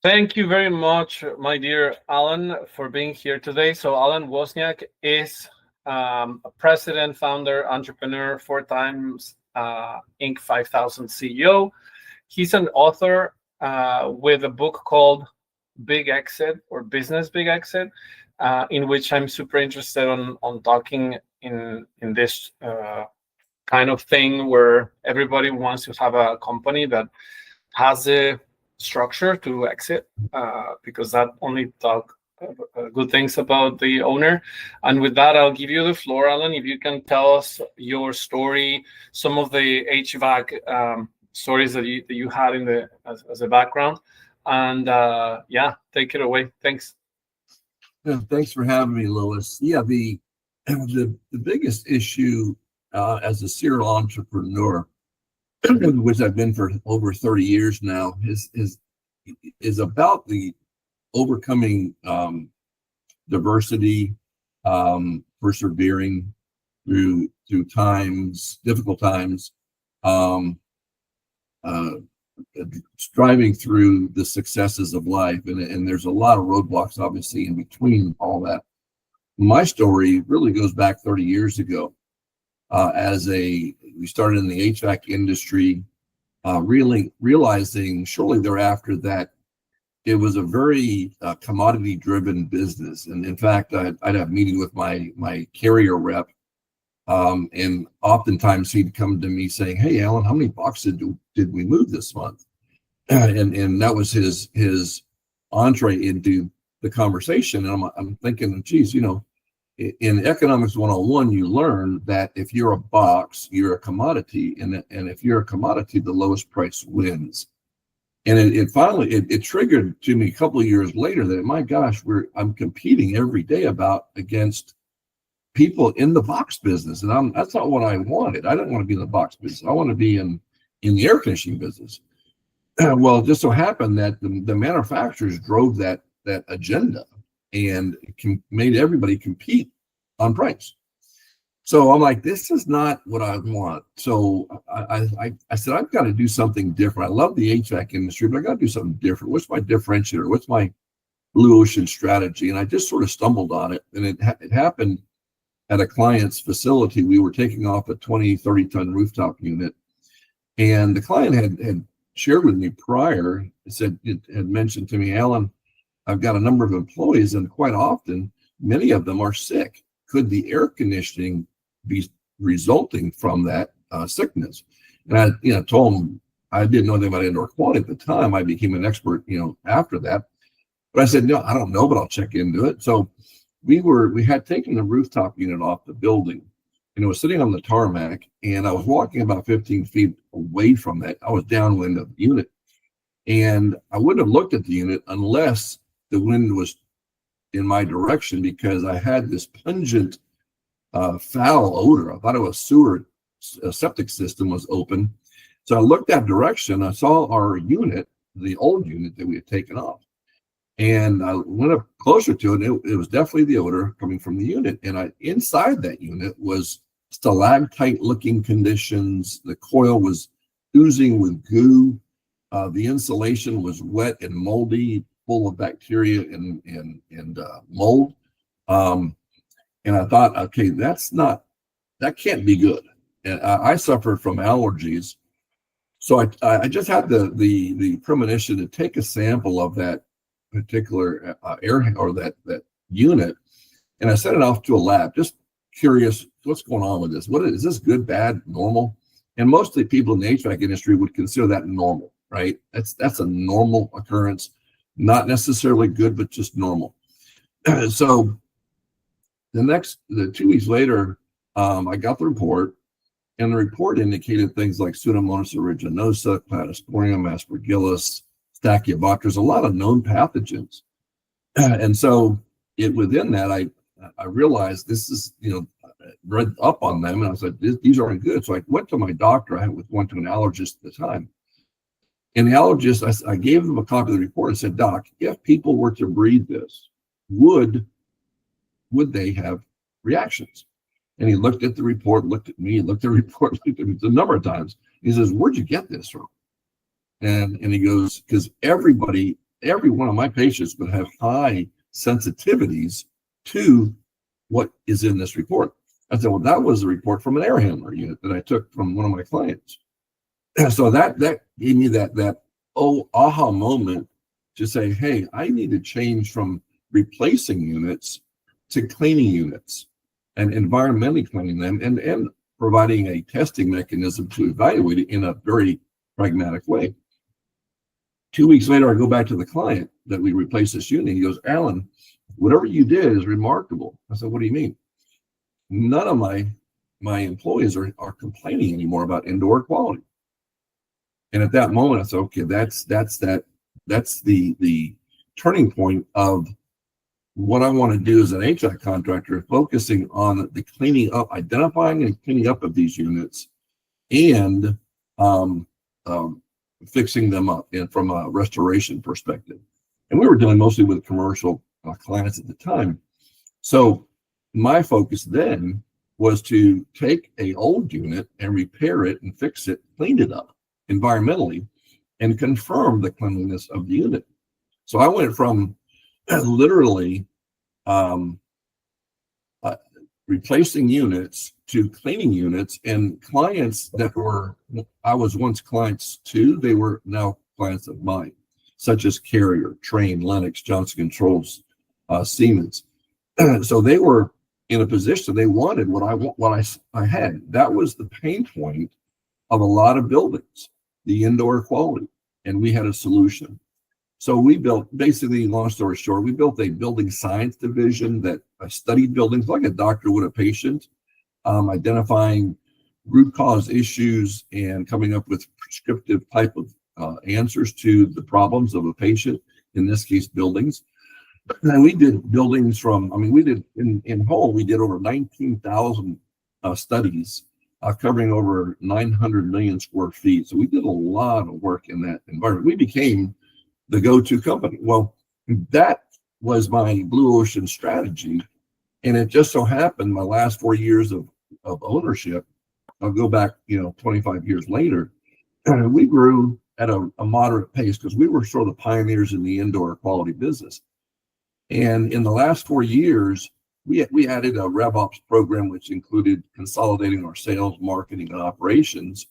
Thank you very much, my dear Alan, for being here today. So Alan Wozniak is a president, founder, entrepreneur, four times Inc. 5000 CEO. He's an author with a book called Big Exit or Business Big Exit, in which I'm super interested on talking in this kind of thing where everybody wants to have a company that has a structure to exit, because that only talk good things about the owner. And with that, I'll give you the floor, Alan. If you can tell us your story, some of the HVAC stories that you had in the as a background, and yeah, take it away. Thanks. Yeah, thanks for having me, Louis. Yeah, the biggest issue as a serial entrepreneur, which I've been for over 30 years now, is about the overcoming diversity, persevering through difficult times, striving through the successes of life, and there's a lot of roadblocks, obviously, in between all that. My story really goes back 30 years ago. We started in the HVAC industry, really realizing shortly thereafter that it was a very commodity-driven business. And in fact, I'd have a meeting with my carrier rep, and oftentimes he'd come to me saying, "Hey, Alan, how many boxes did we move this month?" And that was his entree into the conversation. And I'm thinking, geez, in Economics 101, you learn that if you're a box, you're a commodity, and if you're a commodity, the lowest price wins. And it finally triggered to me a couple of years later that, my gosh, I'm competing every day against people in the box business, and that's not what I wanted. I didn't want to be in the box business. I want to be in the air conditioning business. Well, it just so happened that the manufacturers drove that agenda and made everybody compete on price. So I'm like, this is not what I want. So I said, I've got to do something different. I love the HVAC industry, but I got to do something different. What's my differentiator? What's my blue ocean strategy? And I just sort of stumbled on it. And it happened at a client's facility. We were taking off a 20, 30-ton rooftop unit. And the client had shared with me prior, it had mentioned to me, "Alan, I've got a number of employees, and quite often, many of them are sick. Could the air conditioning be resulting from that sickness?" And I told him I didn't know anything about indoor quality at the time. I became an expert, after that. But I said, "No, I don't know, but I'll check into it." So we had taken the rooftop unit off the building, and it was sitting on the tarmac, and I was walking about 15 feet away from it. I was downwind of the unit, and I wouldn't have looked at the unit unless the wind was in my direction, because I had this pungent foul odor. I thought it was a septic system was open. So I looked that direction. I saw our unit, the old unit that we had taken off. And I went up closer to it. It was definitely the odor coming from the unit. And inside that unit was stalactite-looking conditions. The coil was oozing with goo. The insulation was wet and moldy, full of bacteria and mold. And I thought, okay, that can't be good. And I suffered from allergies. So I just had the premonition to take a sample of that particular air or that unit, and I sent it off to a lab, just curious, what's going on with this? What is this, good, bad, normal? And mostly people in the HVAC industry would consider that normal, right? That's a normal occurrence, not necessarily good, but just normal. So the 2 weeks later, I got the report, and the report indicated things like Pseudomonas aeruginosa, Cladosporium, Aspergillus, Stachybotrys, a lot of known pathogens. And so within that, I realized this is, read up on them, and I was like, these aren't good. So I went to my doctor. I went to an allergist at the time. And the allergist, I gave them a copy of the report and said, "Doc, if people were to breathe this, would they have reactions?" And he looked at the report, looked at me, looked at the report, looked at me a number of times. He says, "Where'd you get this from?" And he goes, "Because everybody every one of my patients would have high sensitivities to what is in this report. I said, well, that was a report from an air handler unit that I took from one of my clients. And so that gave me that aha moment to say, hey, I need to change from replacing units to cleaning units and environmentally cleaning them and providing a testing mechanism to evaluate it in a very pragmatic way. 2 weeks later, I go back to the client that we replaced this unit. He goes, Alan, whatever you did is remarkable. I said, what do you mean? None of my employees are complaining anymore about indoor quality. And at that moment, I said, okay, that's the turning point of what I want to do as an HVAC contractor, focusing on the cleaning up, identifying and cleaning up of these units, and fixing them up and from a restoration perspective. And we were dealing mostly with commercial clients at the time. So my focus then was to take an old unit and repair it and fix it, clean it up environmentally, and confirm the cleanliness of the unit. So I went from literally replacing units to cleaning units, and clients that were, I was once clients to, they were now clients of mine, such as Carrier, Trane, Lennox, Johnson Controls, Siemens. So they were in a position, they wanted what I had. That was the pain point of a lot of buildings, the indoor quality, and we had a solution. So we built, basically, long story short, we built a building science division that studied buildings like a doctor would a patient, identifying root cause issues and coming up with prescriptive type of answers to the problems of a patient, in this case, buildings. And we did buildings from, we did in whole, we did over 19,000 studies covering over 900 million square feet. So we did a lot of work in that environment. We became the go-to company. Well, that was my blue ocean strategy. And it just so happened my last 4 years of ownership, I'll go back, 25 years later, we grew at a moderate pace because we were sort of the pioneers in the indoor quality business. And in the last 4 years, we added a RevOps program, which included consolidating our sales, marketing, and operations.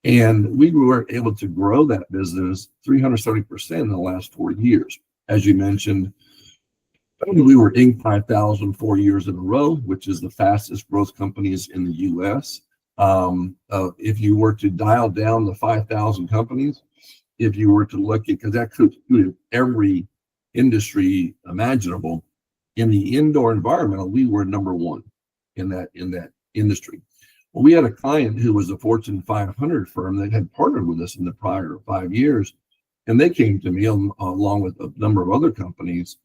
And we were able to grow that business 370% in the last 4 years. As you mentioned, we were Inc. 5,000 4 years in a row, which is the fastest growth companies in the U.S. If you were to dial down the 5,000 companies, if you were to look at, because that included every industry imaginable, in the indoor environmental, we were number one in that industry. Well, we had a client who was a Fortune 500 firm that had partnered with us in the prior 5 years, and they came to me along with a number of other companies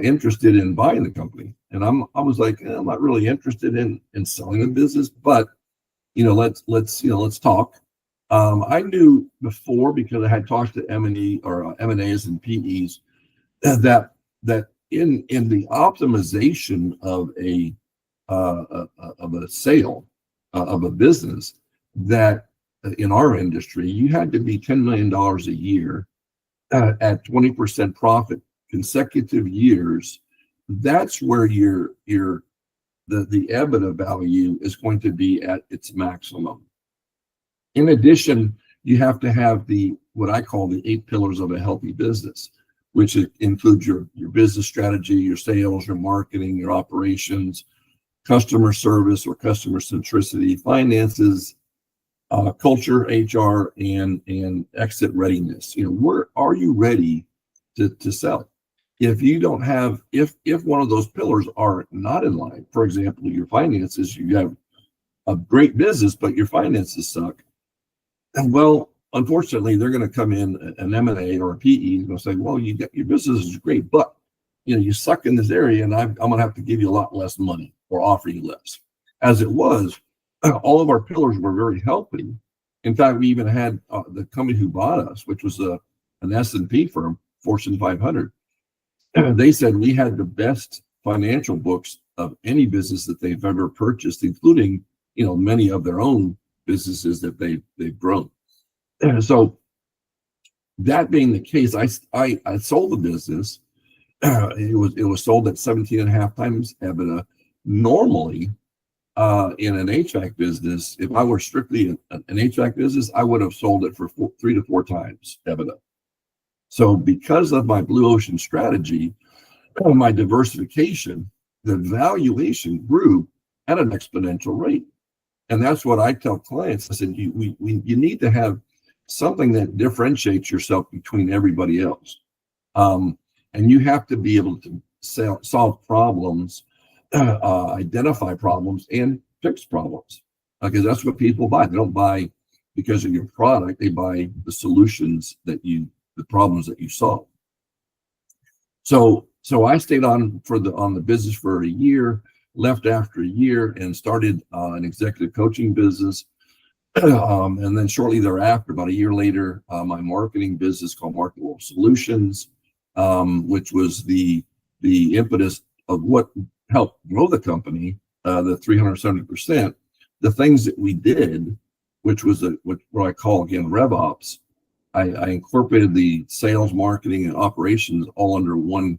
interested in buying the company. And I was like, I'm not really interested in selling the business, but let's talk. I knew before, because I had talked to M&E or M&As and PEs, that in the optimization of a sale of a business, that in our industry, you had to be $10 million a year at 20% profit consecutive years. That's where the EBITDA value is going to be at its maximum. In addition, you have to have what I call the 8 pillars of a healthy business, which includes your business strategy, your sales, your marketing, your operations, customer service or customer centricity, finances, culture, HR, and exit readiness. Are you ready to sell? If you don't have, if one of those pillars are not in line, for example, your finances, you have a great business, but your finances suck. And well, unfortunately, they're going to come in, an M&A or a PE, and they'll say, well, your business is great, but you suck in this area, and I'm going to have to give you a lot less money or offer you less. As it was, all of our pillars were very healthy. In fact, we even had the company who bought us, which was an S&P firm, Fortune 500. They said we had the best financial books of any business that they've ever purchased, including many of their own businesses that they've grown. So that being the case, I sold the business. It was sold at 17.5 times EBITDA. Normally, in an HVAC business, if I were strictly an HVAC business, I would have sold it for 3 to 4 times EBITDA. So because of my blue ocean strategy, my diversification, the valuation grew at an exponential rate. And that's what I tell clients. I said, you need to have something that differentiates yourself between everybody else. And you have to be able to solve problems, identify problems, and fix problems. Because that's what people buy. They don't buy because of your product. They buy the solutions the problems that you solve. So I stayed on the business for a year, left after a year, and started an executive coaching business. And then shortly thereafter, about a year later, my marketing business called MarketWell Solutions, which was the impetus of what helped grow the company, the 370%. The things that we did, which was what I call again RevOps, I incorporated the sales, marketing, and operations all under one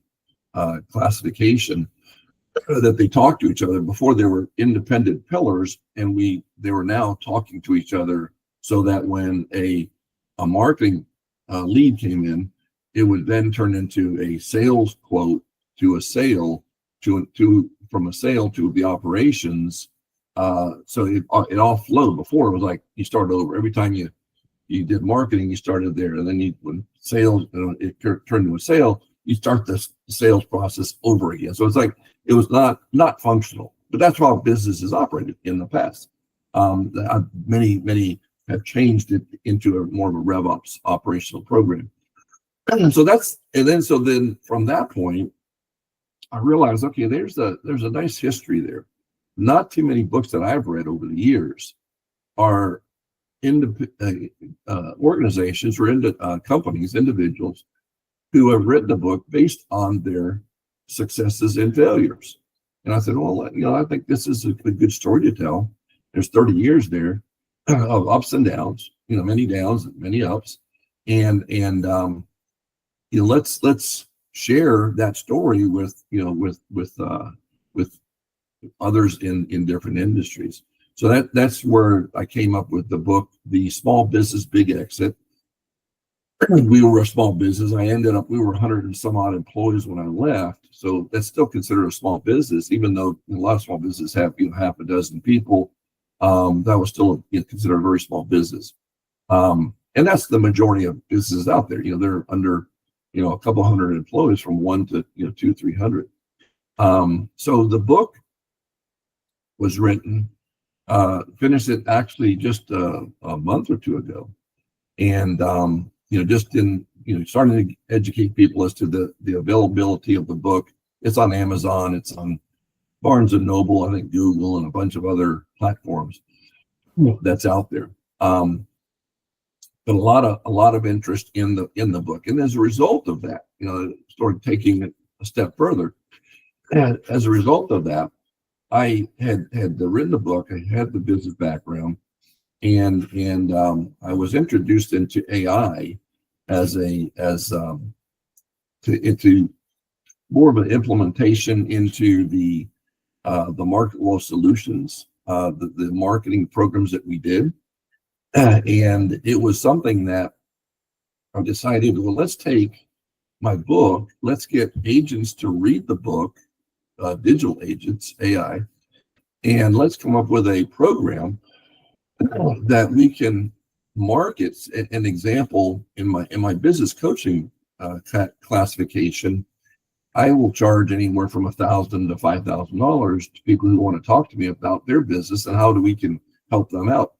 classification, that they talk to each other. Before, they were independent pillars, and they were now talking to each other, so that when a marketing lead came in, it would then turn into a sales quote to a sale from a sale to the operations. So it all flowed. Before, it was like you started over every time you did marketing, you started there, and then when sales, it turned to a sale, you start the sales process over again. So it's like it was not functional, but that's how businesses operated in the past. Many have changed it into more of a RevOps operational program. So then from that point, I realized, okay, there's a nice history there. Not too many books that I've read over the years are organizations or companies, individuals who have written a book based on their successes and failures. And I said, well, I think this is a good story to tell. There's 30 years there of ups and downs, many downs and many ups, and let's share that story with others in different industries. So that's where I came up with the book, The Small Business Big Exit. We were a small business. We were 100 and some odd employees when I left. So that's still considered a small business, even though a lot of small businesses have half a dozen people. That was still considered a very small business. And that's the majority of businesses out there. They're under, a couple hundred employees, from 1 to 200-300. So the book was written, finished it actually just a month or two ago, and just starting to educate people as to the availability of the book. It's on Amazon, it's on Barnes and Noble, I think Google, and a bunch of other platforms that's out there. But a lot of interest in the book, and as a result of that, started taking it a step further. And as a result of that, I had written the book. I had the business background, and I was introduced into AI into more of an implementation into the MarketWell Solutions, the marketing programs that we did. And it was something that I decided, well, let's take my book, let's get agents to read the book, digital agents, AI, and let's come up with a program that we can market. An example, in my business coaching classification, I will charge anywhere from $1,000 to $5,000 to people who want to talk to me about their business and how we can help them out.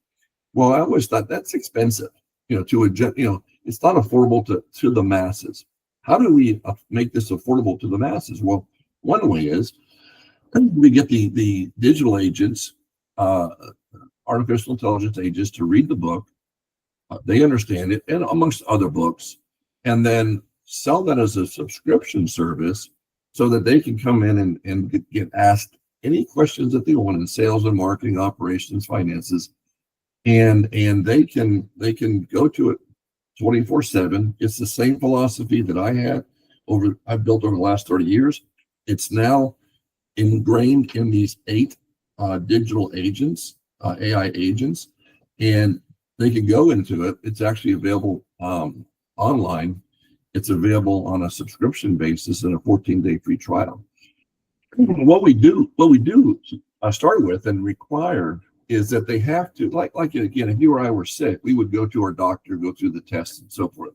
Well, I always thought that's expensive, it's not affordable to the masses. How do we make this affordable to the masses? Well, one way is we get the digital agents, artificial intelligence agents, to read the book. They understand it, and amongst other books, and then sell that as a subscription service so that they can come in and get asked any questions that they want in sales and marketing, operations, finances, and they can go to it 24/7. It's the same philosophy that I've built over the last 30 years. It's now ingrained in these 8 digital agents, AI agents, and they can go into it. It's actually available online. It's available on a subscription basis and a 14-day free trial. What we do start with and require is that they have to, like again, if you or I were sick, we would go to our doctor, go through the tests and so forth.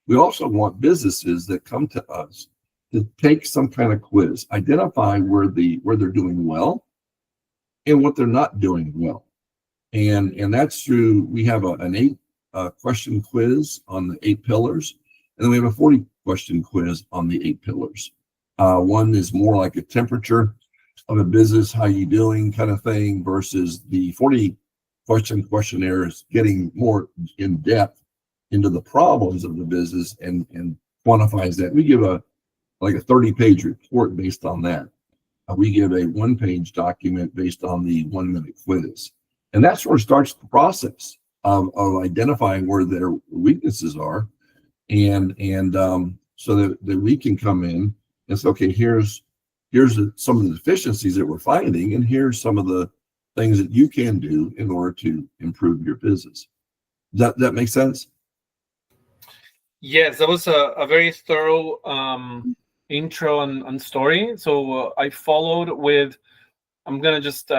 We also want businesses that come to us to take some kind of quiz, identify where they're doing well and what they're not doing well. And that's through, we have an 8 question quiz on the 8 pillars, and then we have a 40 question quiz on the 8 pillars. One is more like a temperature of a business, how you doing kind of thing, versus the 40 question questionnaire is getting more in depth into the problems of the business and quantifies that. We give a 30-page report based on that. We give a 1-page document based on the 1-minute quiz. And that sort of starts the process of identifying where their weaknesses are, and so that we can come in and say, okay, here's some of the deficiencies that we're finding, and here's some of the things that you can do in order to improve your business. Does that make sense? Yes, that was a very thorough intro and story. So I followed with, I'm going to just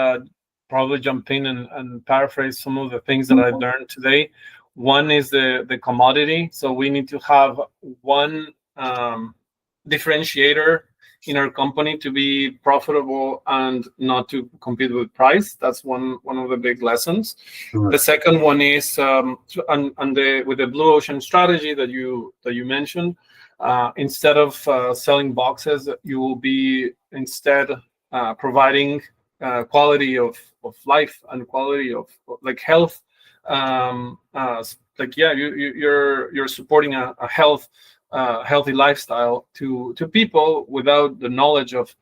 probably jump in and paraphrase some of the things that I learned today. One is the commodity. So we need to have one differentiator in our company to be profitable and not to compete with price. That's one of the big lessons. Sure. The second one is with the blue ocean strategy that you mentioned, instead of selling boxes, you will be instead providing quality of life and quality of like health. You're supporting a healthy lifestyle to people without the knowledge of,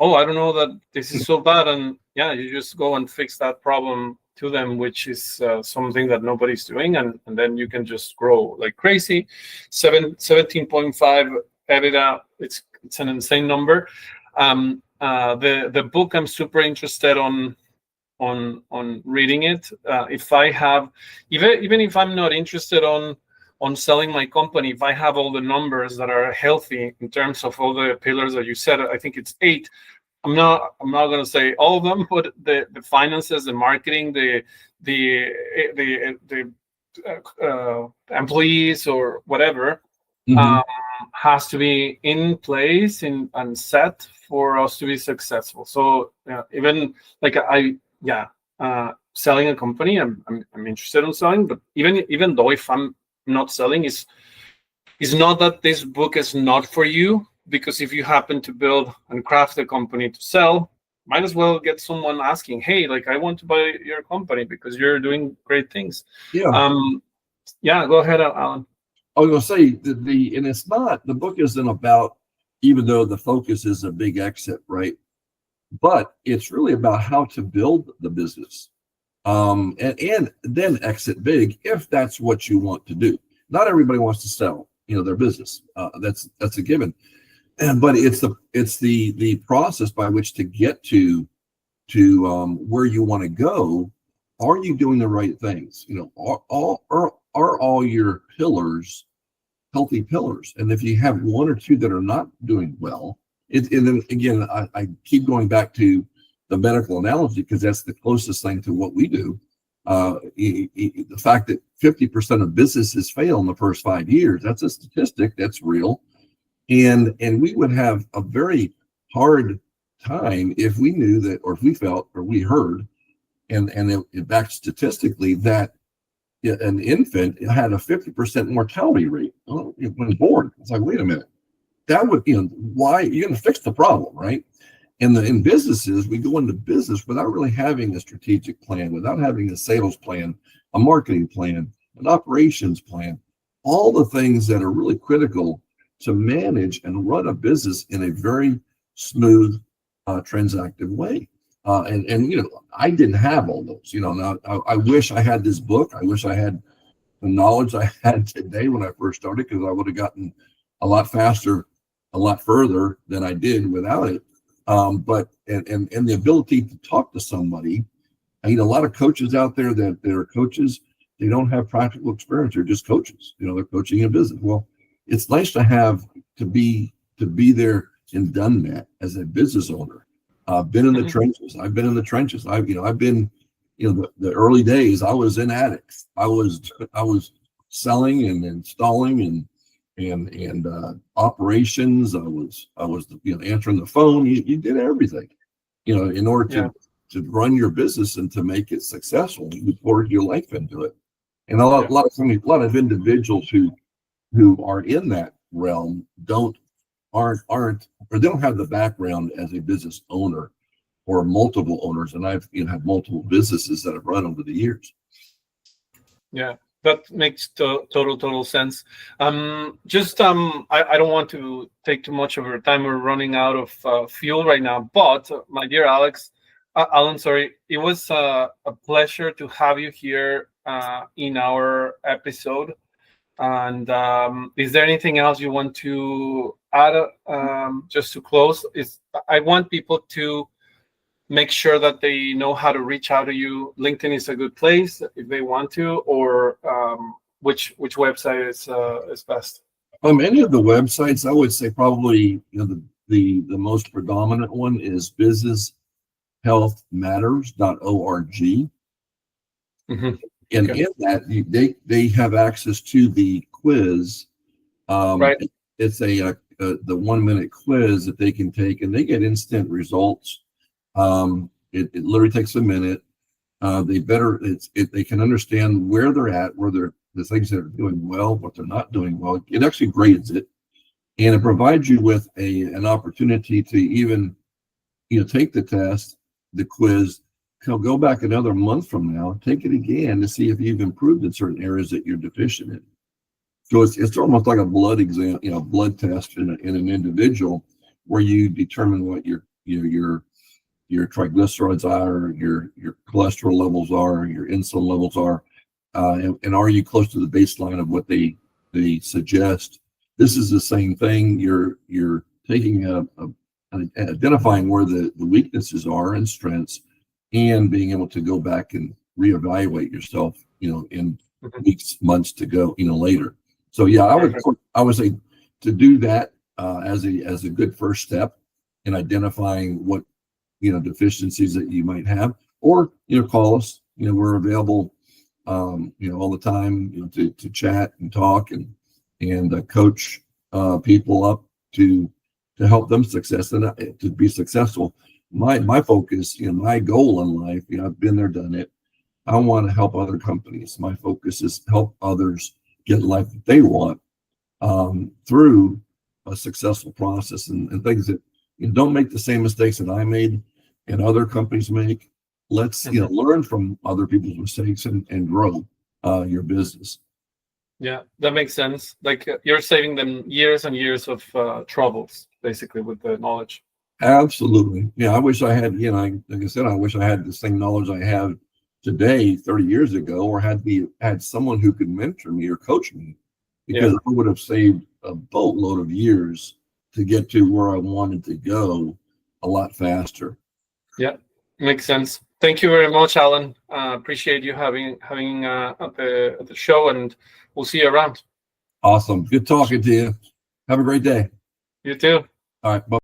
oh, I don't know that this is so bad, and you just go and fix that problem to them, which is something that nobody's doing, and then you can just grow like crazy. 17.5 EBITDA, it's an insane number. The book, I'm super interested on reading it. If I have, even if I'm not interested on selling my company, if I have all the numbers that are healthy in terms of all the pillars that you said, I think it's 8. I'm not going to say all of them, but the finances, the marketing, the employees or whatever, has to be in place and set for us to be successful. So even like selling a company, I'm interested in selling, but even though if I'm not selling, is not that this book is not for you, because if you happen to build and craft a company to sell, might as well get someone asking, hey, like I want to buy your company because you're doing great things. Go ahead, Alan. I was going to say and it's not, the book isn't about, even though the focus is a big exit, right? But it's really about how to build the business, and then exit big if that's what you want to do. Not everybody wants to sell, their business. That's a given, but it's the process by which to get to where you want to go. Are you doing the right things? Are all your pillars healthy pillars? And if you have 1 or 2 that are not doing well, and then again, I keep going back to the medical analogy because that's the closest thing to what we do. The fact that 50% of businesses fail in the first 5 years, that's a statistic, that's real. And we would have a very hard time if we knew that, or if we felt, or we heard, and it back statistically that an infant had a 50% mortality rate when born. It's like, wait a minute, that would, why? You're going to fix the problem, right? And in businesses, we go into business without really having a strategic plan, without having a sales plan, a marketing plan, an operations plan, all the things that are really critical to manage and run a business in a very smooth, transactive way. And I didn't have all those. Now I wish I had this book. I wish I had knowledge I had today when I first started, because I would have gotten a lot faster, a lot further than I did without it. But the ability to talk to somebody. I mean, a lot of coaches out there that are coaches, they don't have practical experience. They're just coaches. They're coaching a business. Well, it's nice to be there and done that as a business owner. Been in the trenches. I've been in the trenches. I've been, the early days. I was in attics. I was selling and installing and operations. I was answering the phone. You did everything, in order to run your business and to make it successful. You poured your life into it. And a lot of individuals who are in that realm aren't or they don't have the background as a business owner or multiple owners. And I've had multiple businesses that I've run over the years. Yeah, that makes total sense. I don't want to take too much of your time. We're running out of fuel right now. But my dear Alan, sorry, it was a pleasure to have you here in our episode. And is there anything else you want to add just to close? I want people to make sure that they know how to reach out to you. LinkedIn is a good place if they want to, or which website is best? Any of the websites, I would say probably the most predominant one is businesshealthmatters.org. And in that, they have access to the quiz. Right. It's the 1 minute quiz that they can take, and they get instant results. It literally takes a minute. They can understand where they're at, the things that are doing well, what they're not doing well. It actually grades it, and it provides you with an opportunity to even take the test, the quiz. Go back another month from now, take it again to see if you've improved in certain areas that you're deficient in. So it's almost like a blood exam, blood test in an individual, where you determine what your triglycerides are, your cholesterol levels are, your insulin levels are, and are you close to the baseline of what they suggest? This is the same thing. You're taking identifying where the weaknesses are and strengths, and being able to go back and reevaluate yourself, in weeks, months to go, later. So yeah, I would say to do that as a good first step in identifying what deficiencies that you might have, or call us. We're available, all the time, to chat and talk and coach people up to help them to be successful. My focus, my goal in life, I've been there, done it. I want to help other companies. My focus is help others get the life that they want through a successful process and things that don't make the same mistakes that I made and other companies make. Let's learn from other people's mistakes and grow your business. Yeah, that makes sense. Like you're saving them years and years of troubles, basically, with the knowledge. Absolutely. Yeah, I wish I had, like I said, I wish I had the same knowledge I have today 30 years ago, or had someone who could mentor me or coach me, because I would have saved a boatload of years to get to where I wanted to go a lot faster. Yeah, makes sense. Thank you very much, Alan. Appreciate you having at the show, and we'll see you around. Awesome. Good talking to you. Have a great day. You too. All right. Bye.